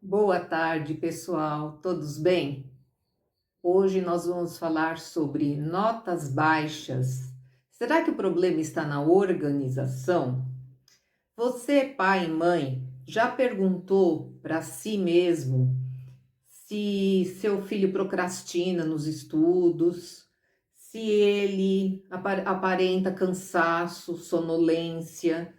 Boa tarde, pessoal. Todos bem? Hoje nós vamos falar sobre notas baixas. Será que o problema está na organização? Você, pai e mãe, já perguntou para si mesmo se seu filho procrastina nos estudos, se ele aparenta cansaço, sonolência?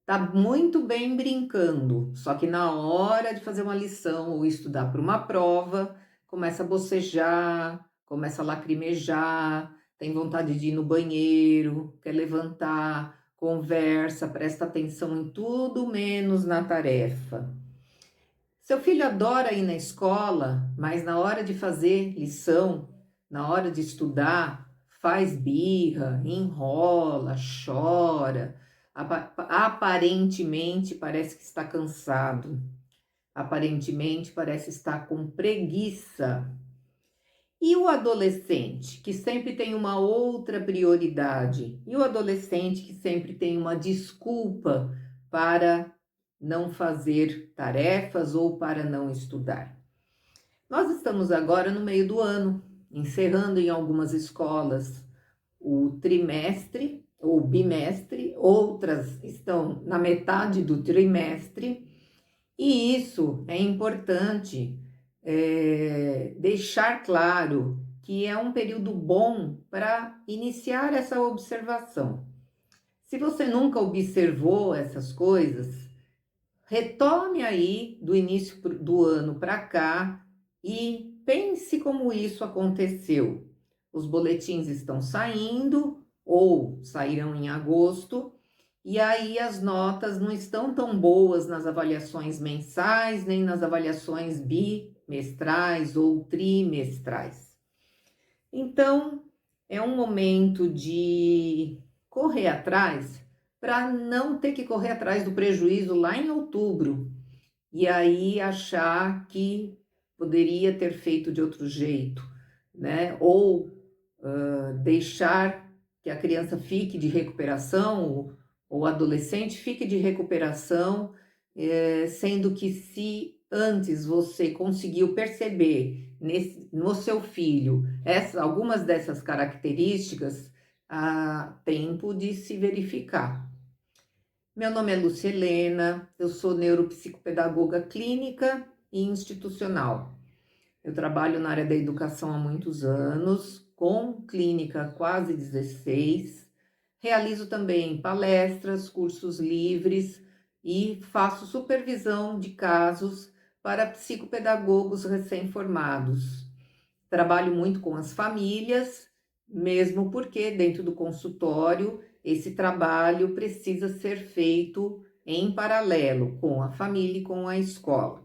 Tá muito bem brincando, só que na hora de fazer uma lição ou estudar para uma prova, começa a bocejar, começa a lacrimejar, tem vontade de ir no banheiro, quer levantar, conversa, presta atenção em tudo menos na tarefa. Seu filho adora ir na escola, mas na hora de fazer lição, na hora de estudar, faz birra, enrola, chora. Aparentemente parece que está cansado. Aparentemente parece estar com preguiça. E o adolescente, que sempre tem uma outra prioridade? E o adolescente que sempre tem uma desculpa para não fazer tarefas ou para não estudar? Nós estamos agora no meio do ano, encerrando em algumas escolas o trimestre ou bimestre, outras estão na metade do trimestre, e isso é importante deixar claro que é um período bom para iniciar essa observação. Se você nunca observou essas coisas, retome aí do início do ano para cá e pense como isso aconteceu. Os boletins estão saindo ou sairão em agosto, e aí as notas não estão tão boas nas avaliações mensais, nem nas avaliações bimestrais ou trimestrais. Então, é um momento de correr atrás para não ter que correr atrás do prejuízo lá em outubro e aí achar que poderia ter feito de outro jeito, né? Ou deixar que a criança fique de recuperação, ou o adolescente fique de recuperação, sendo que se antes você conseguiu perceber no seu filho algumas dessas características, há tempo de se verificar. Meu nome é Lúcia Helena, eu sou neuropsicopedagoga clínica e institucional. Eu trabalho na área da educação há muitos anos, com clínica há quase 16. Realizo também palestras, cursos livres e faço supervisão de casos para psicopedagogos recém-formados. Trabalho muito com as famílias, mesmo porque dentro do consultório esse trabalho precisa ser feito em paralelo com a família e com a escola.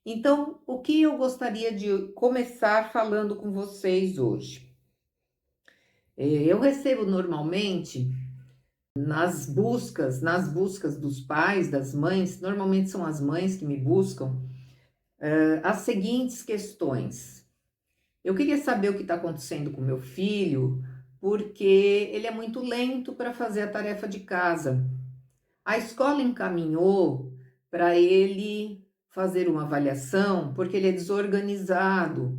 Então, o que eu gostaria de começar falando com vocês hoje? Eu recebo normalmente nas buscas dos pais, das mães, normalmente são as mães que me buscam, as seguintes questões. Eu queria saber o que está acontecendo com meu filho, porque ele é muito lento para fazer a tarefa de casa. A escola encaminhou para ele fazer uma avaliação, porque ele é desorganizado.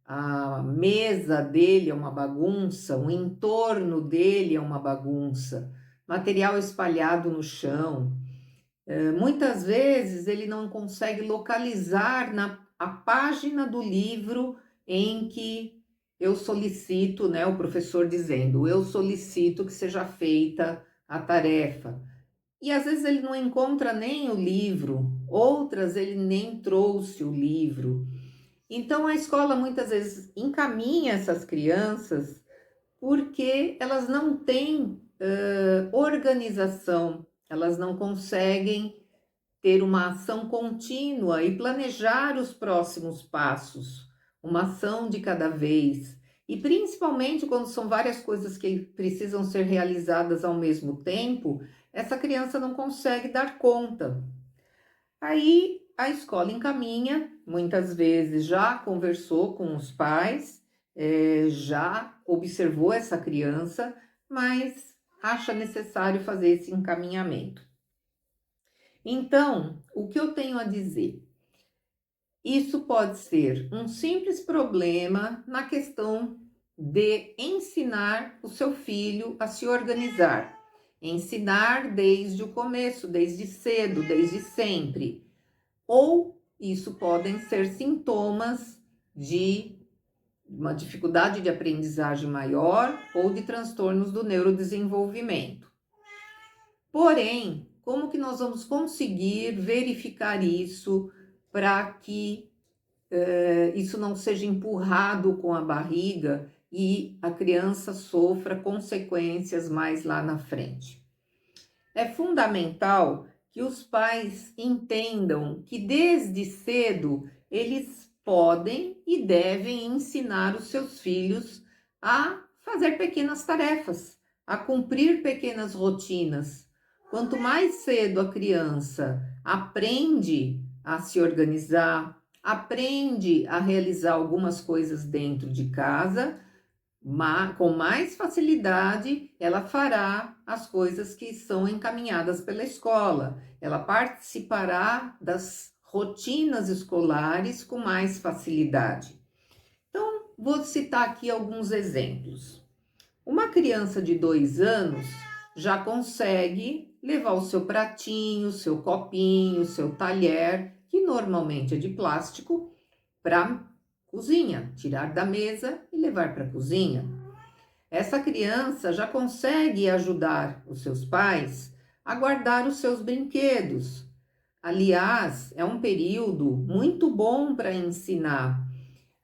A mesa dele é uma bagunça, o entorno dele é uma bagunça, material espalhado no chão. Muitas vezes ele não consegue localizar a página do livro em que eu solicito, né, o professor dizendo, eu solicito que seja feita a tarefa. E às vezes ele não encontra nem o livro, outras ele nem trouxe o livro. Então a escola muitas vezes encaminha essas crianças porque elas não têm organização, elas não conseguem ter uma ação contínua e planejar os próximos passos, uma ação de cada vez. E principalmente quando são várias coisas que precisam ser realizadas ao mesmo tempo, essa criança não consegue dar conta. Aí a escola encaminha, muitas vezes já conversou com os pais, já observou essa criança, mas acha necessário fazer esse encaminhamento. Então, o que eu tenho a dizer? Isso pode ser um simples problema na questão de ensinar o seu filho a se organizar. Ensinar desde o começo, desde cedo, desde sempre. Ou isso podem ser sintomas de uma dificuldade de aprendizagem maior ou de transtornos do neurodesenvolvimento. Porém, como que nós vamos conseguir verificar isso para que isso não seja empurrado com a barriga e a criança sofra consequências mais lá na frente? É fundamental que os pais entendam que desde cedo eles podem e devem ensinar os seus filhos a fazer pequenas tarefas, a cumprir pequenas rotinas. Quanto mais cedo a criança aprende a se organizar, aprende a realizar algumas coisas dentro de casa, com mais facilidade ela fará as coisas que são encaminhadas pela escola. Ela participará das rotinas escolares com mais facilidade. Então, vou citar aqui alguns exemplos. Uma criança de 2 anos já consegue levar o seu pratinho, seu copinho, seu talher, que normalmente é de plástico, para cozinha, tirar da mesa e levar para a cozinha. Essa criança já consegue ajudar os seus pais a guardar os seus brinquedos. Aliás, é um período muito bom para ensinar.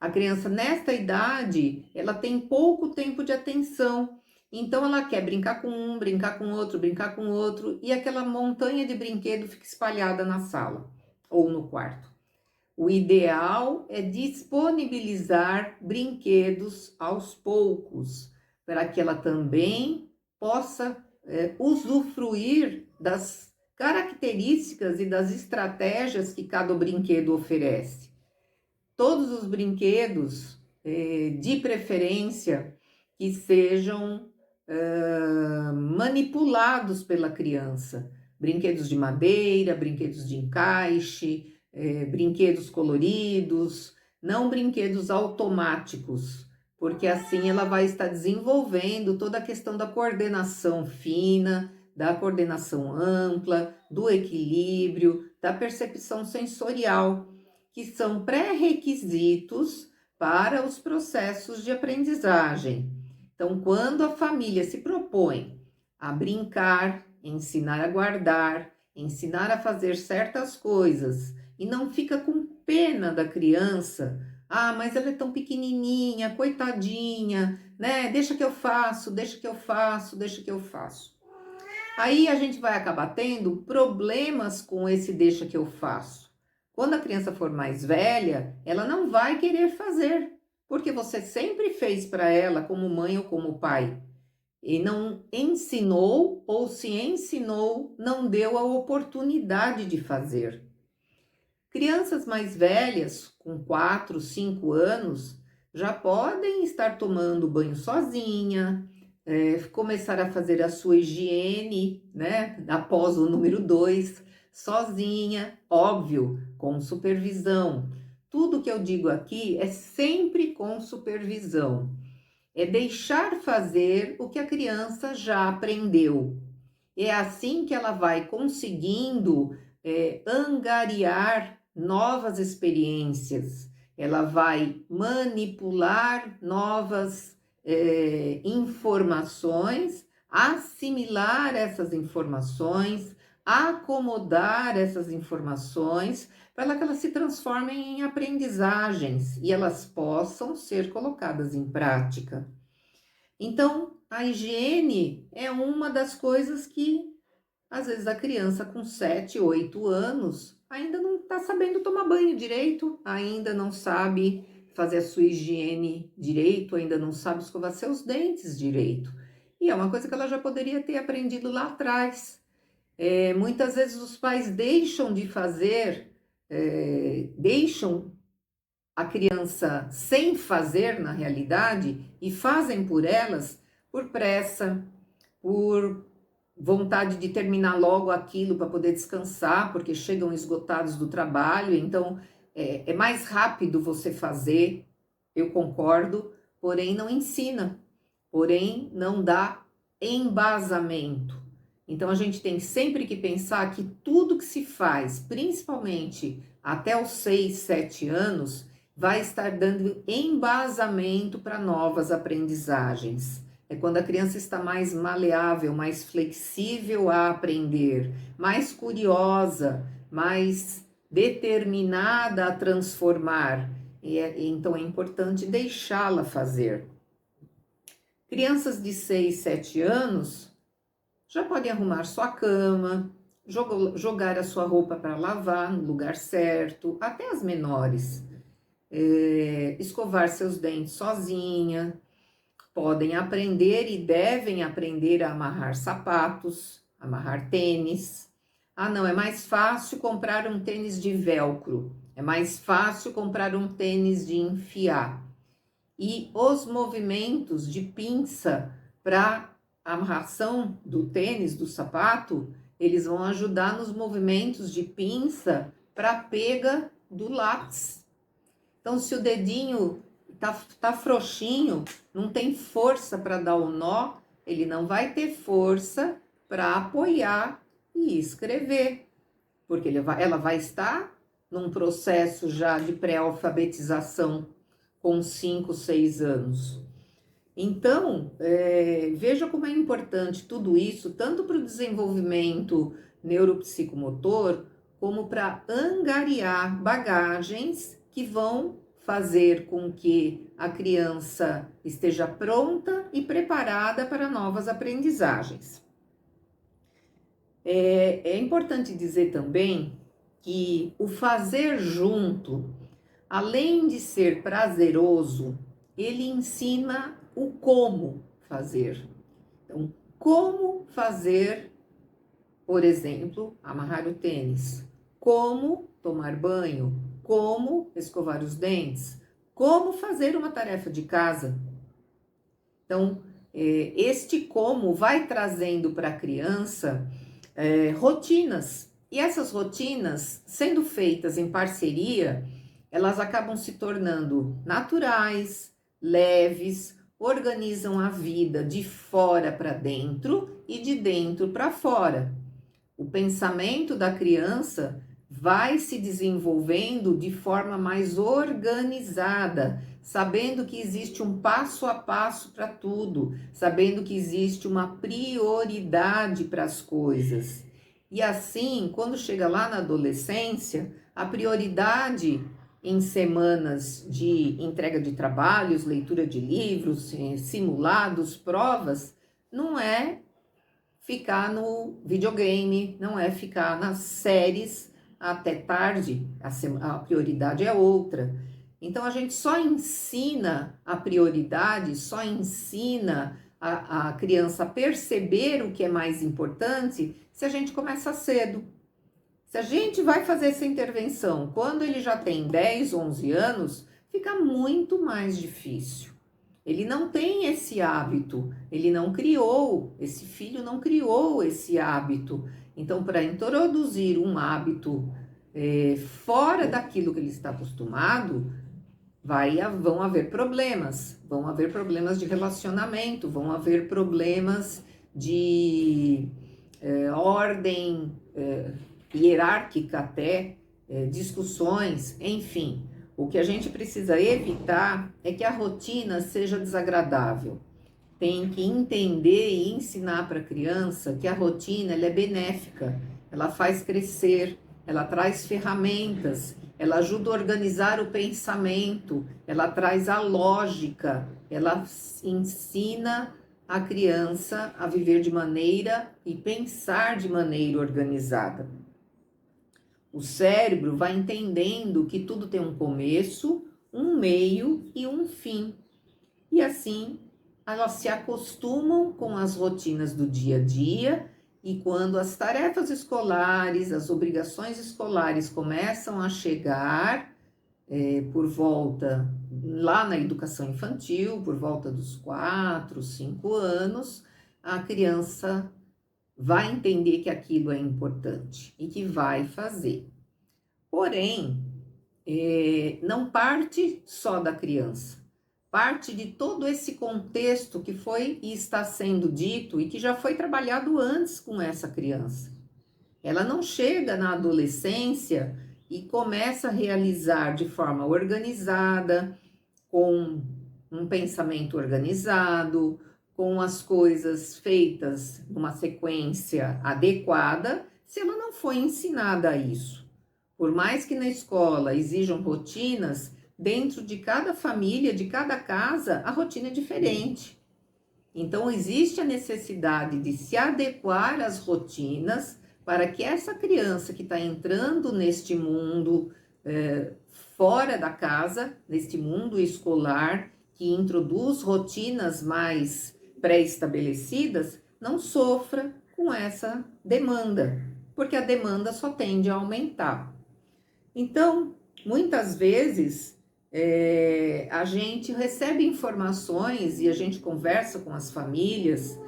A criança nesta idade, ela tem pouco tempo de atenção. Então ela quer brincar com um, brincar com outro, brincar com outro, e aquela montanha de brinquedo fica espalhada na sala ou no quarto. O ideal é disponibilizar brinquedos aos poucos, para que ela também possa usufruir das características e das estratégias que cada brinquedo oferece. Todos os brinquedos, de preferência, que sejam manipulados pela criança. Brinquedos de madeira, brinquedos de encaixe, brinquedos coloridos, não brinquedos automáticos, porque assim ela vai estar desenvolvendo toda a questão da coordenação fina, da coordenação ampla, do equilíbrio, da percepção sensorial, que são pré-requisitos para os processos de aprendizagem. Então, quando a família se propõe a brincar, ensinar a guardar, ensinar a fazer certas coisas, e não fica com pena da criança, mas ela é tão pequenininha, coitadinha, né? Deixa que eu faço, deixa que eu faço, deixa que eu faço. Aí a gente vai acabar tendo problemas com esse deixa que eu faço. Quando a criança for mais velha, ela não vai querer fazer, porque você sempre fez para ela como mãe ou como pai. E não ensinou, ou se ensinou, não deu a oportunidade de fazer. Crianças mais velhas, com 4, 5 anos, já podem estar tomando banho sozinha, começar a fazer a sua higiene, né, após o número 2, sozinha, óbvio, com supervisão. Tudo que eu digo aqui é sempre com supervisão. É deixar fazer o que a criança já aprendeu. É assim que ela vai conseguindo angariar novas experiências, ela vai manipular novas informações, assimilar essas informações, acomodar essas informações, para que elas se transformem em aprendizagens e elas possam ser colocadas em prática. Então, a higiene é uma das coisas que às vezes a criança com 7, 8 anos ainda não está sabendo tomar banho direito, ainda não sabe fazer a sua higiene direito, ainda não sabe escovar seus dentes direito. E é uma coisa que ela já poderia ter aprendido lá atrás. Muitas vezes os pais deixam de fazer, deixam a criança sem fazer na realidade e fazem por elas por pressa, por vontade de terminar logo aquilo para poder descansar, porque chegam esgotados do trabalho, então é mais rápido você fazer, eu concordo, porém não ensina, porém não dá embasamento. Então a gente tem sempre que pensar que tudo que se faz, principalmente até os 6, 7 anos, vai estar dando embasamento para novas aprendizagens. É quando a criança está mais maleável, mais flexível a aprender, mais curiosa, mais determinada a transformar. Então é importante deixá-la fazer. Crianças de 6, 7 anos já podem arrumar sua cama, jogar a sua roupa para lavar no lugar certo, até as menores. Escovar seus dentes sozinha, podem aprender e devem aprender a amarrar sapatos, amarrar tênis. Ah, não, é mais fácil comprar um tênis de velcro, é mais fácil comprar um tênis de enfiar. E os movimentos de pinça para a amarração do tênis, do sapato, eles vão ajudar nos movimentos de pinça para a pega do lápis. Então, se o dedinho tá frouxinho, não tem força para dar o nó, ele não vai ter força para apoiar e escrever, porque ela vai estar num processo já de pré-alfabetização com 5, 6 anos. Então, veja como é importante tudo isso, tanto para o desenvolvimento neuropsicomotor, como para angariar bagagens que vão fazer com que a criança esteja pronta e preparada para novas aprendizagens. É importante dizer também que o fazer junto, além de ser prazeroso, ele ensina o como fazer. Então, como fazer, por exemplo, amarrar o tênis, como tomar banho, como escovar os dentes, como fazer uma tarefa de casa. Então, este como vai trazendo para a criança rotinas. E essas rotinas, sendo feitas em parceria, elas acabam se tornando naturais, leves, organizam a vida de fora para dentro e de dentro para fora. O pensamento da criança vai se desenvolvendo de forma mais organizada, sabendo que existe um passo a passo para tudo, sabendo que existe uma prioridade para as coisas. E assim, quando chega lá na adolescência, a prioridade em semanas de entrega de trabalhos, leitura de livros, simulados, provas, não é ficar no videogame, não é ficar nas séries até tarde, a prioridade é outra. Então a gente só ensina a prioridade, só ensina a criança a perceber o que é mais importante se a gente começa cedo. Se a gente vai fazer essa intervenção quando ele já tem 10, 11 anos, fica muito mais difícil. Ele não tem esse hábito, ele não criou, esse filho não criou esse hábito. Então, para introduzir um hábito fora daquilo que ele está acostumado, vão haver problemas de relacionamento, vão haver problemas de ordem hierárquica até, discussões, enfim. O que a gente precisa evitar é que a rotina seja desagradável. Tem que entender e ensinar para a criança que a rotina ela é benéfica, ela faz crescer, ela traz ferramentas, ela ajuda a organizar o pensamento, ela traz a lógica, ela ensina a criança a viver de maneira e pensar de maneira organizada. O cérebro vai entendendo que tudo tem um começo, um meio e um fim. E assim, elas se acostumam com as rotinas do dia a dia e quando as tarefas escolares, as obrigações escolares começam a chegar por volta, lá na educação infantil, por volta dos 4, 5 anos, a criança vai entender que aquilo é importante e que vai fazer. Porém, não parte só da criança, parte de todo esse contexto que foi e está sendo dito e que já foi trabalhado antes com essa criança. Ela não chega na adolescência e começa a realizar de forma organizada, com um pensamento organizado, com as coisas feitas numa sequência adequada, se ela não foi ensinada a isso. Por mais que na escola exijam rotinas, dentro de cada família, de cada casa, a rotina é diferente. Então, existe a necessidade de se adequar às rotinas para que essa criança que está entrando neste mundo fora da casa, neste mundo escolar, que introduz rotinas mais pré-estabelecidas, não sofra com essa demanda, porque a demanda só tende a aumentar. Então, muitas vezes, a gente recebe informações e a gente conversa com as famílias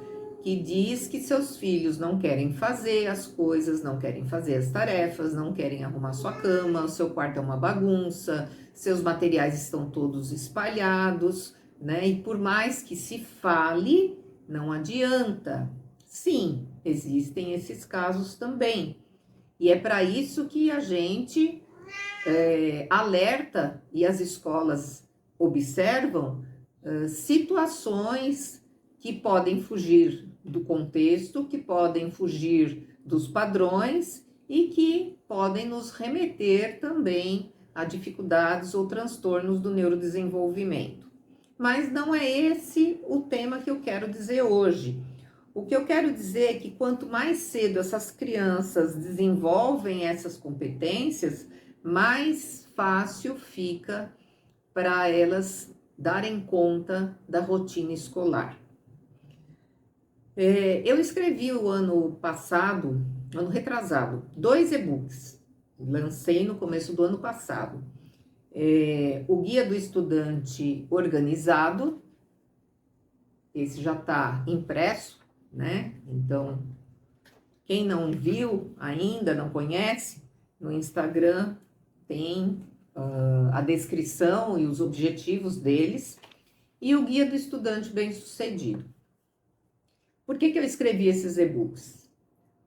que diz que seus filhos não querem fazer as coisas, não querem fazer as tarefas, não querem arrumar sua cama, o seu quarto é uma bagunça, seus materiais estão todos espalhados, né? E por mais que se fale, não adianta. Sim, existem esses casos também. E é para isso que a gente alerta e as escolas observam situações que podem fugir do contexto, que podem fugir dos padrões e que podem nos remeter também a dificuldades ou transtornos do neurodesenvolvimento. Mas não é esse o tema que eu quero dizer hoje. O que eu quero dizer é que quanto mais cedo essas crianças desenvolvem essas competências, mais fácil fica para elas darem conta da rotina escolar. Eu escrevi o ano passado, ano retrasado, 2 e-books. Lancei no começo do ano passado. O Guia do Estudante Organizado, esse já está impresso, né? Então, quem não viu ainda, não conhece, no Instagram tem a descrição e os objetivos deles, e o Guia do Estudante Bem-Sucedido. Por que eu escrevi esses e-books?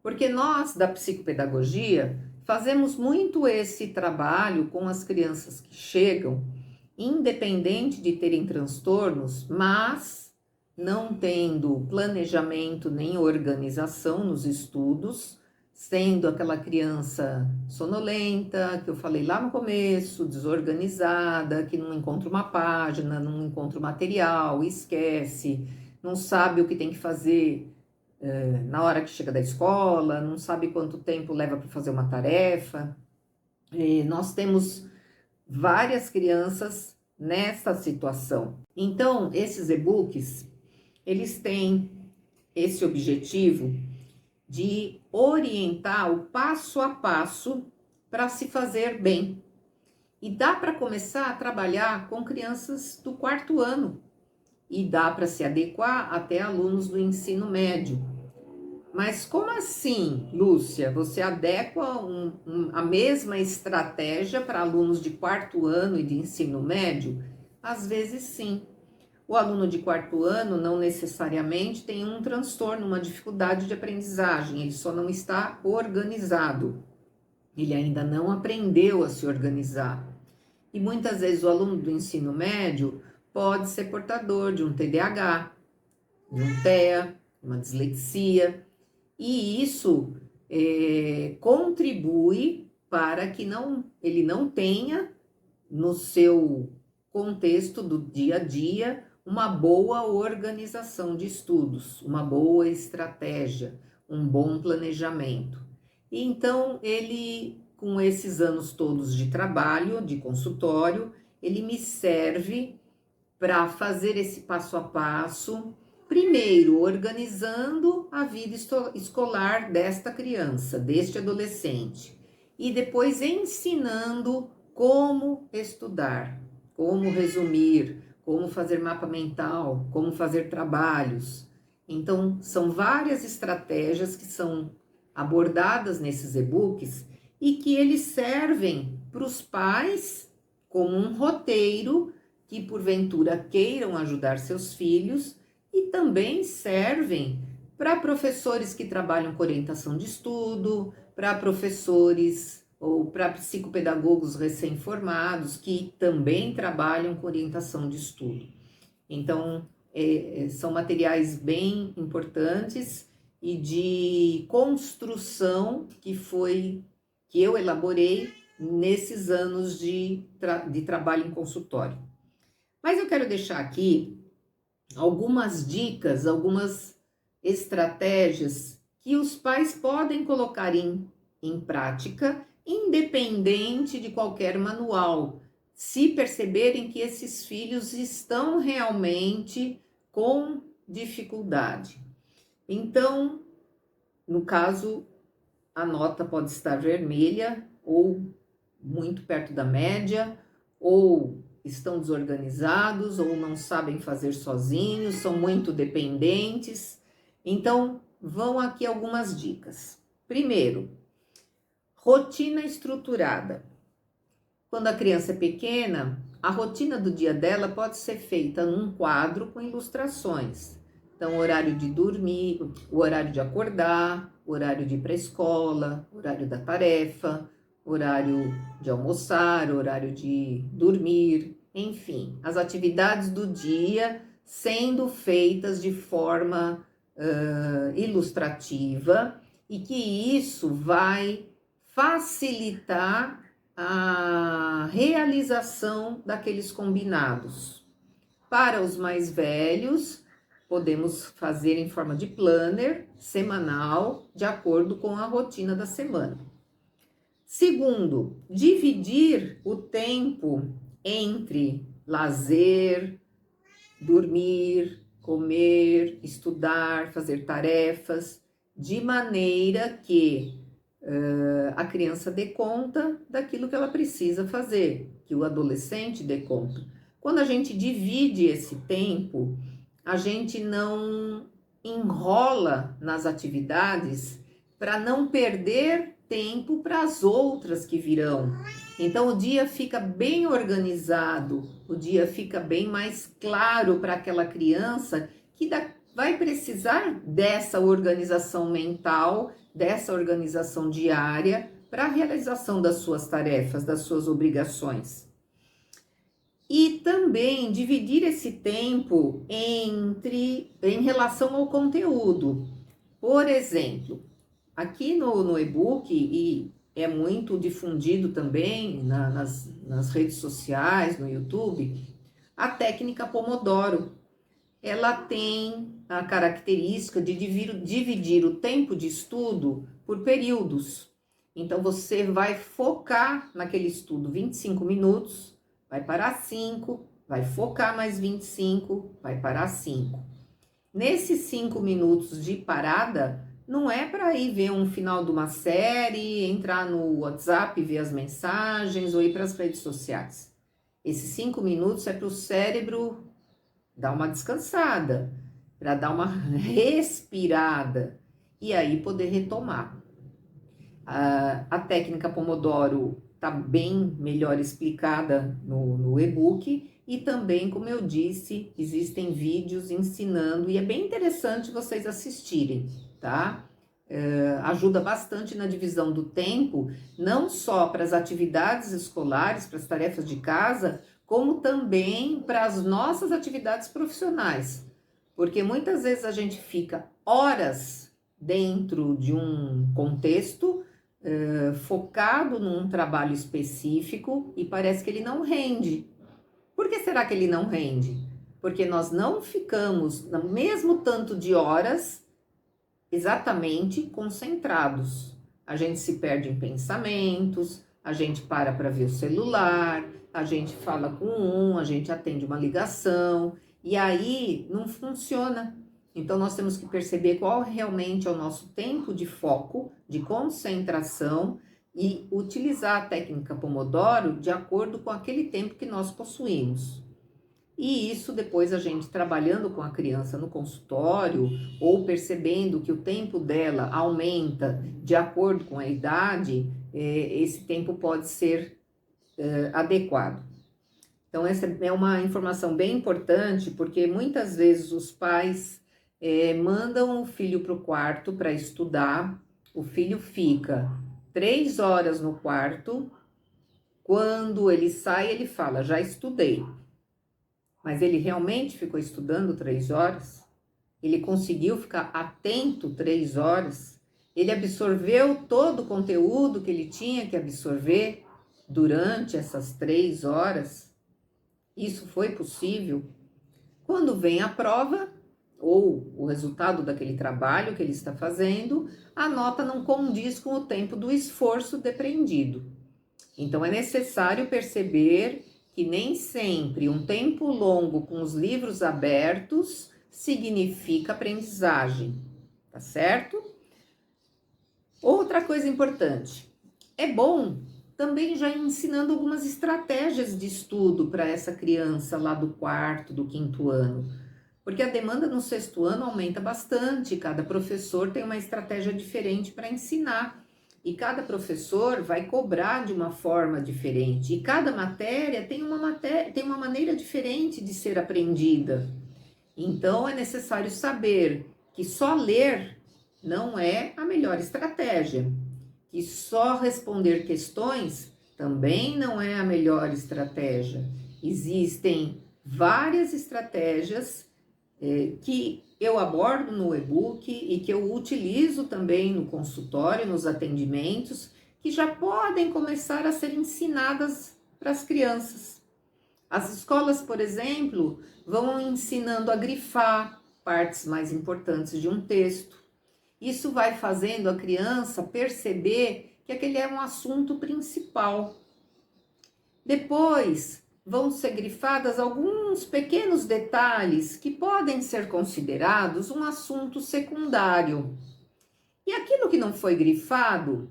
Porque nós, da psicopedagogia, fazemos muito esse trabalho com as crianças que chegam, independente de terem transtornos, mas não tendo planejamento nem organização nos estudos, sendo aquela criança sonolenta, que eu falei lá no começo, desorganizada, que não encontra uma página, não encontra o material, esquece, não sabe o que tem que fazer na hora que chega da escola, não sabe quanto tempo leva para fazer uma tarefa. Nós temos várias crianças nessa situação. Então, esses e-books, eles têm esse objetivo de orientar o passo a passo para se fazer bem. E dá para começar a trabalhar com crianças do 4º ano. E dá para se adequar até alunos do ensino médio. Mas como assim, Lúcia? Você adequa a mesma estratégia para alunos de 4º ano e de ensino médio? Às vezes sim. O aluno de 4º ano não necessariamente tem um transtorno, uma dificuldade de aprendizagem, ele só não está organizado. Ele ainda não aprendeu a se organizar. E muitas vezes o aluno do ensino médio pode ser portador de um TDAH, de um TEA, uma dislexia, e isso contribui para que ele não tenha no seu contexto do dia a dia uma boa organização de estudos, uma boa estratégia, um bom planejamento. E então ele, com esses anos todos de trabalho, de consultório, ele me serve para fazer esse passo a passo, primeiro organizando a vida escolar desta criança, deste adolescente, e depois ensinando como estudar, como resumir, como fazer mapa mental, como fazer trabalhos. Então, são várias estratégias que são abordadas nesses e-books e que eles servem para os pais como um roteiro que porventura queiram ajudar seus filhos e também servem para professores que trabalham com orientação de estudo, para professores ou para psicopedagogos recém-formados que também trabalham com orientação de estudo. Então, são materiais bem importantes e de construção que eu elaborei nesses anos de trabalho em consultório. Mas eu quero deixar aqui algumas dicas, algumas estratégias que os pais podem colocar em prática, independente de qualquer manual, se perceberem que esses filhos estão realmente com dificuldade. Então, no caso, a nota pode estar vermelha ou muito perto da média, ou estão desorganizados, ou não sabem fazer sozinhos, são muito dependentes. Então, vão aqui algumas dicas. Primeiro, rotina estruturada. Quando a criança é pequena, a rotina do dia dela pode ser feita num quadro com ilustrações. Então, o horário de dormir, o horário de acordar, o horário de ir para a escola, o horário da tarefa, horário de almoçar, horário de dormir, enfim, as atividades do dia sendo feitas de forma ilustrativa e que isso vai facilitar a realização daqueles combinados. Para os mais velhos, podemos fazer em forma de planner semanal, de acordo com a rotina da semana. Segundo, dividir o tempo entre lazer, dormir, comer, estudar, fazer tarefas, de maneira que a criança dê conta daquilo que ela precisa fazer, que o adolescente dê conta. Quando a gente divide esse tempo, a gente não enrola nas atividades para não perder tempo para as outras que virão. Então o dia fica bem organizado, o dia fica bem mais claro para aquela criança que vai precisar dessa organização mental, dessa organização diária para a realização das suas tarefas, das suas obrigações. E também dividir esse tempo em relação ao conteúdo. Por exemplo, aqui no e-book, e é muito difundido também nas redes sociais, no YouTube, a técnica Pomodoro. Ela tem a característica de dividir o tempo de estudo por períodos. Então, você vai focar naquele estudo 25 minutos, vai parar 5, vai focar mais 25, vai parar 5. Nesses 5 minutos de parada, não é para ir ver um final de uma série, entrar no WhatsApp, ver as mensagens ou ir para as redes sociais. Esses 5 minutos é para o cérebro dar uma descansada, para dar uma respirada e aí poder retomar. A técnica Pomodoro está bem melhor explicada no e-book e também, como eu disse, existem vídeos ensinando e é bem interessante vocês assistirem, tá? Ajuda bastante na divisão do tempo, não só para as atividades escolares, para as tarefas de casa, como também para as nossas atividades profissionais. Porque muitas vezes a gente fica horas dentro de um contexto, focado num trabalho específico e parece que ele não rende. Por que será que ele não rende? Porque nós não ficamos no mesmo tanto de horas exatamente concentrados. A gente se perde em pensamentos, a gente para ver o celular, a gente fala com a gente atende uma ligação e aí não funciona. Então nós temos que perceber qual realmente é o nosso tempo de foco, de concentração e utilizar a técnica Pomodoro de acordo com aquele tempo que nós possuímos. E isso depois a gente trabalhando com a criança no consultório ou percebendo que o tempo dela aumenta de acordo com a idade, esse tempo pode ser adequado. Então, essa é uma informação bem importante, porque muitas vezes os pais mandam o filho para o quarto para estudar, o filho fica 3 horas no quarto, quando ele sai, ele fala, já estudei. Mas ele realmente ficou estudando 3 horas? Ele conseguiu ficar atento 3 horas? Ele absorveu todo o conteúdo que ele tinha que absorver durante essas 3 horas? Isso foi possível? Quando vem a prova, ou o resultado daquele trabalho que ele está fazendo, a nota não condiz com o tempo do esforço depreendido. Então, é necessário perceber que nem sempre um tempo longo com os livros abertos significa aprendizagem, tá certo? Outra coisa importante, é bom também já ensinando algumas estratégias de estudo para essa criança lá do 4º, do 5º ano, porque a demanda no 6º ano aumenta bastante, cada professor tem uma estratégia diferente para ensinar, e cada professor vai cobrar de uma forma diferente, e cada matéria tem uma maneira diferente de ser aprendida. Então, é necessário saber que só ler não é a melhor estratégia, que só responder questões também não é a melhor estratégia. Existem várias estratégias que eu abordo no e-book e que eu utilizo também no consultório, nos atendimentos, que já podem começar a ser ensinadas para as crianças. As escolas, por exemplo, vão ensinando a grifar partes mais importantes de um texto. Isso vai fazendo a criança perceber que aquele é um assunto principal. Depois, vão ser grifadas alguns pequenos detalhes que podem ser considerados um assunto secundário. E aquilo que não foi grifado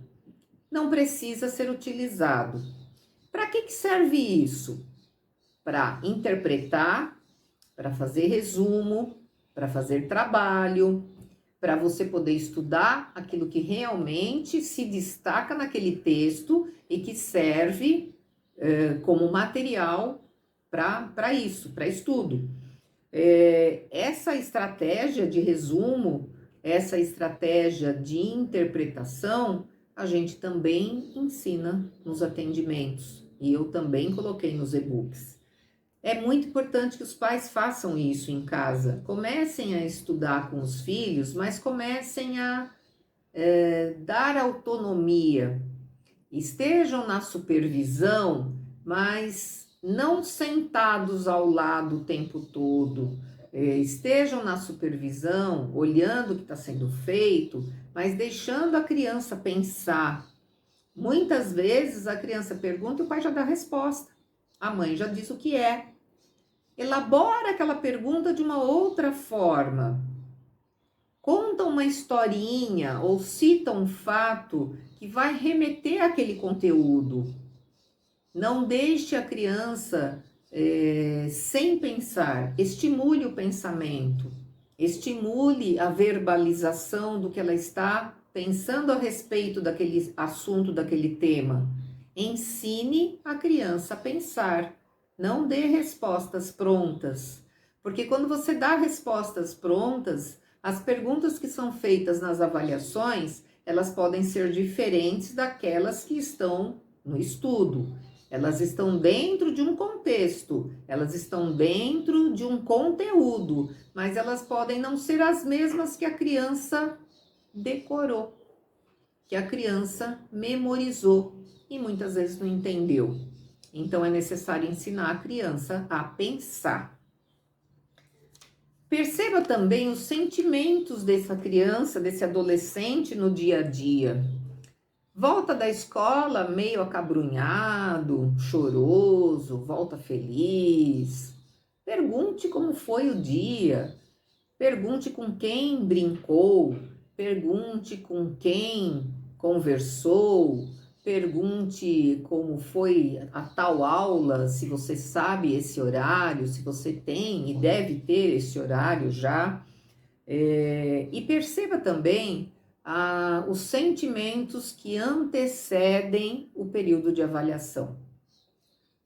não precisa ser utilizado. Para que serve isso? Para interpretar, para fazer resumo, para fazer trabalho, para você poder estudar aquilo que realmente se destaca naquele texto e que serve como material para isso, para estudo. Essa estratégia de resumo, essa estratégia de interpretação, a gente também ensina nos atendimentos e eu também coloquei nos e-books. É muito importante que os pais façam isso em casa. Comecem a estudar com os filhos, mas comecem a dar autonomia. Estejam na supervisão, mas não sentados ao lado o tempo todo. Estejam na supervisão, olhando o que está sendo feito, mas deixando a criança pensar. Muitas vezes a criança pergunta e o pai já dá a resposta. A mãe já diz o que é. Elabora aquela pergunta de uma outra forma. Conta uma historinha ou cita um fato que vai remeter àquele conteúdo. Não deixe a criança sem pensar. Estimule o pensamento. Estimule a verbalização do que ela está pensando a respeito daquele assunto, daquele tema. Ensine a criança a pensar. Não dê respostas prontas, porque quando você dá respostas prontas, as perguntas que são feitas nas avaliações, elas podem ser diferentes daquelas que estão no estudo. Elas estão dentro de um contexto, elas estão dentro de um conteúdo, mas elas podem não ser as mesmas que a criança decorou, que a criança memorizou e muitas vezes não entendeu. Então, é necessário ensinar a criança a pensar. Perceba também os sentimentos dessa criança, desse adolescente no dia a dia. Volta da escola meio acabrunhado, choroso, volta feliz. Pergunte como foi o dia. Pergunte com quem brincou. Pergunte com quem conversou. Pergunte como foi a tal aula, se você sabe esse horário, se você tem e deve ter esse horário já. E perceba também os sentimentos que antecedem o período de avaliação.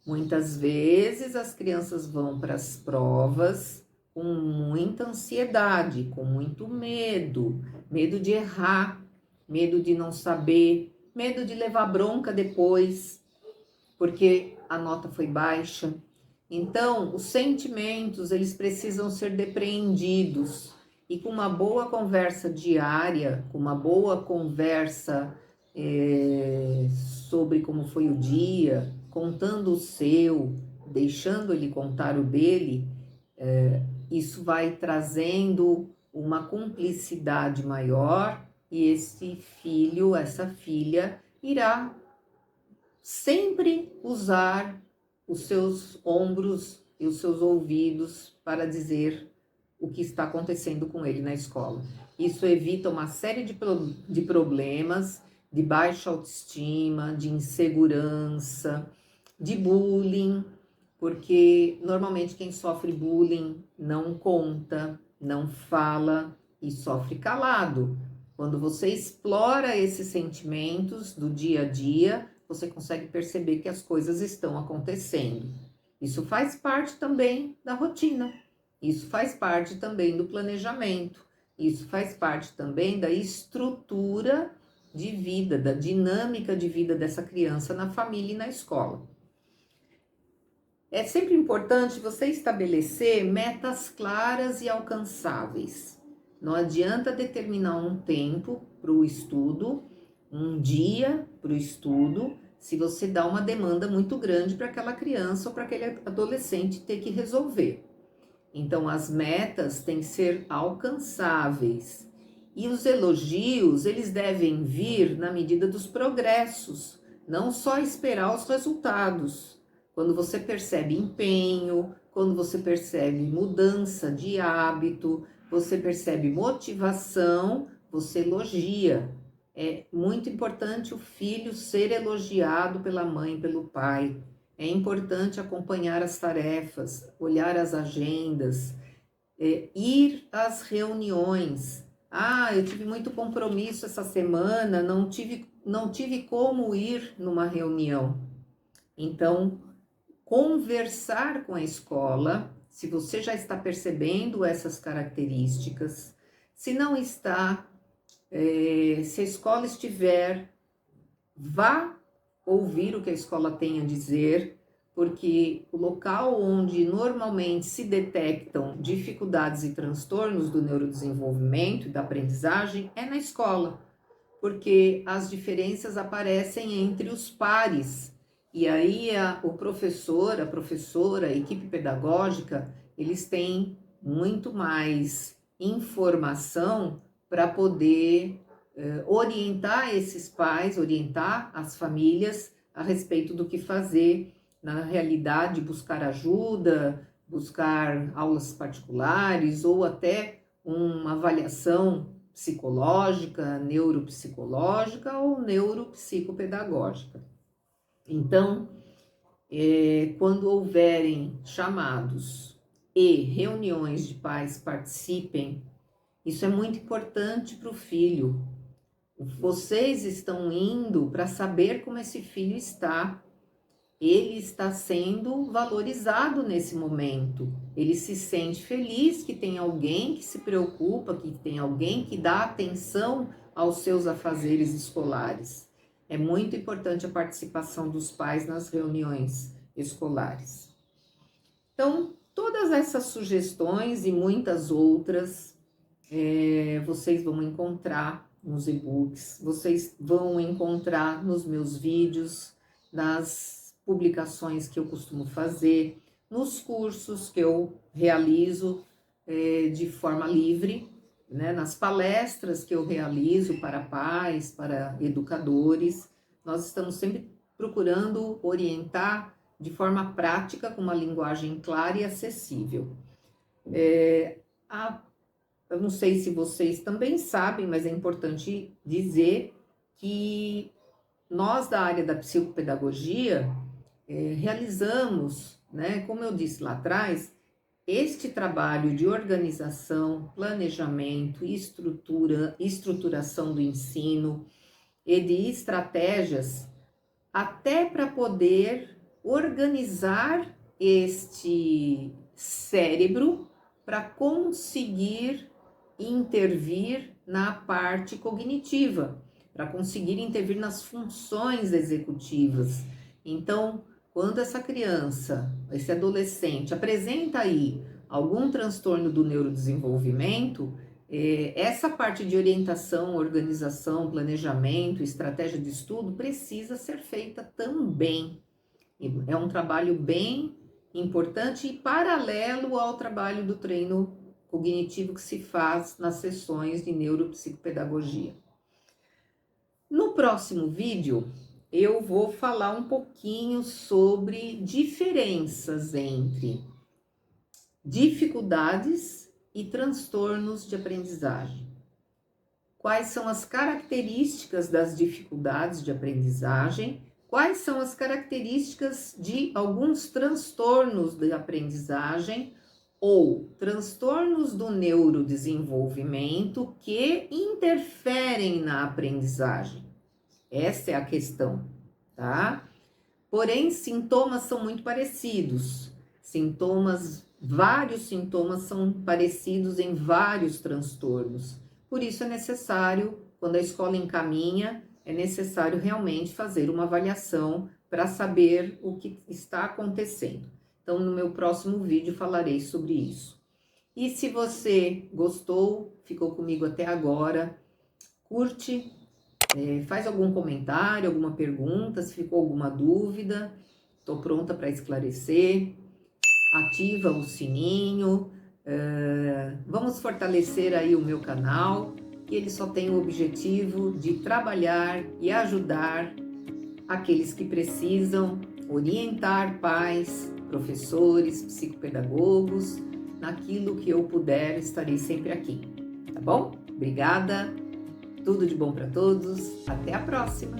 Muitas vezes as crianças vão para as provas com muita ansiedade, com muito medo, medo de errar, medo de não saber, medo de levar bronca depois, porque a nota foi baixa. Então, os sentimentos, eles precisam ser depreendidos. E com uma boa conversa diária, com uma boa conversa sobre como foi o dia, contando o seu, deixando ele contar o dele, isso vai trazendo uma cumplicidade maior e esse filho, essa filha, irá sempre usar os seus ombros e os seus ouvidos para dizer o que está acontecendo com ele na escola. Isso evita uma série de problemas, de baixa autoestima, de insegurança, de bullying, porque normalmente quem sofre bullying não conta, não fala e sofre calado. Quando você explora esses sentimentos do dia a dia, você consegue perceber que as coisas estão acontecendo. Isso faz parte também da rotina, isso faz parte também do planejamento, isso faz parte também da estrutura de vida, da dinâmica de vida dessa criança na família e na escola. É sempre importante você estabelecer metas claras e alcançáveis. Não adianta determinar um tempo para o estudo, um dia para o estudo, se você dá uma demanda muito grande para aquela criança ou para aquele adolescente ter que resolver. Então, as metas têm que ser alcançáveis. E os elogios, eles devem vir na medida dos progressos, não só esperar os resultados. Quando você percebe empenho, quando você percebe mudança de hábito, você percebe motivação, você elogia. É muito importante o filho ser elogiado pela mãe, pelo pai. É importante acompanhar as tarefas, olhar as agendas, ir às reuniões. Ah, eu tive muito compromisso essa semana, não tive como ir numa reunião. Então, conversar com a escola, se você já está percebendo essas características, se não está, se a escola estiver, vá ouvir o que a escola tem a dizer, porque o local onde normalmente se detectam dificuldades e transtornos do neurodesenvolvimento e da aprendizagem é na escola, porque as diferenças aparecem entre os pares. E aí o professor, a professora, a equipe pedagógica, eles têm muito mais informação para poder orientar esses pais, orientar as famílias a respeito do que fazer. Na realidade, buscar ajuda, buscar aulas particulares ou até uma avaliação psicológica, neuropsicológica ou neuropsicopedagógica. Então, quando houverem chamados e reuniões de pais, participem. Isso é muito importante para o filho. Vocês estão indo para saber como esse filho está. Ele está sendo valorizado nesse momento. Ele se sente feliz que tem alguém que se preocupa, que tem alguém que dá atenção aos seus afazeres escolares. É muito importante a participação dos pais nas reuniões escolares. Então, todas essas sugestões e muitas outras vocês vão encontrar nos e-books, vocês vão encontrar nos meus vídeos, nas publicações que eu costumo fazer, nos cursos que eu realizo de forma livre, né, nas palestras que eu realizo para pais, para educadores. Nós estamos sempre procurando orientar de forma prática, com uma linguagem clara e acessível. Eu não sei se vocês também sabem, mas é importante dizer que nós da área da psicopedagogia realizamos, né, como eu disse lá atrás, este trabalho de organização, planejamento, estruturação do ensino e de estratégias até para poder organizar este cérebro para conseguir intervir na parte cognitiva, para conseguir intervir nas funções executivas. Então, quando essa criança, esse adolescente apresenta aí algum transtorno do neurodesenvolvimento, essa parte de orientação, organização, planejamento, estratégia de estudo precisa ser feita também. É um trabalho bem importante e paralelo ao trabalho do treino cognitivo que se faz nas sessões de neuropsicopedagogia. No próximo vídeo, eu vou falar um pouquinho sobre diferenças entre dificuldades e transtornos de aprendizagem. Quais são as características das dificuldades de aprendizagem? Quais são as características de alguns transtornos de aprendizagem ou transtornos do neurodesenvolvimento que interferem na aprendizagem? Essa é a questão, tá? Porém, sintomas são muito parecidos. Vários sintomas são parecidos em vários transtornos. Por isso é necessário, quando a escola encaminha, é necessário realmente fazer uma avaliação para saber o que está acontecendo. Então, no meu próximo vídeo falarei sobre isso. E se você gostou, ficou comigo até agora, curte, faz algum comentário, alguma pergunta, se ficou alguma dúvida, estou pronta para esclarecer. Ativa o sininho, vamos fortalecer aí o meu canal, que ele só tem o objetivo de trabalhar e ajudar aqueles que precisam, orientar pais, professores, psicopedagogos, naquilo que eu puder, estarei sempre aqui, tá bom? Obrigada, tudo de bom para todos, até a próxima,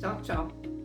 tchau, tchau!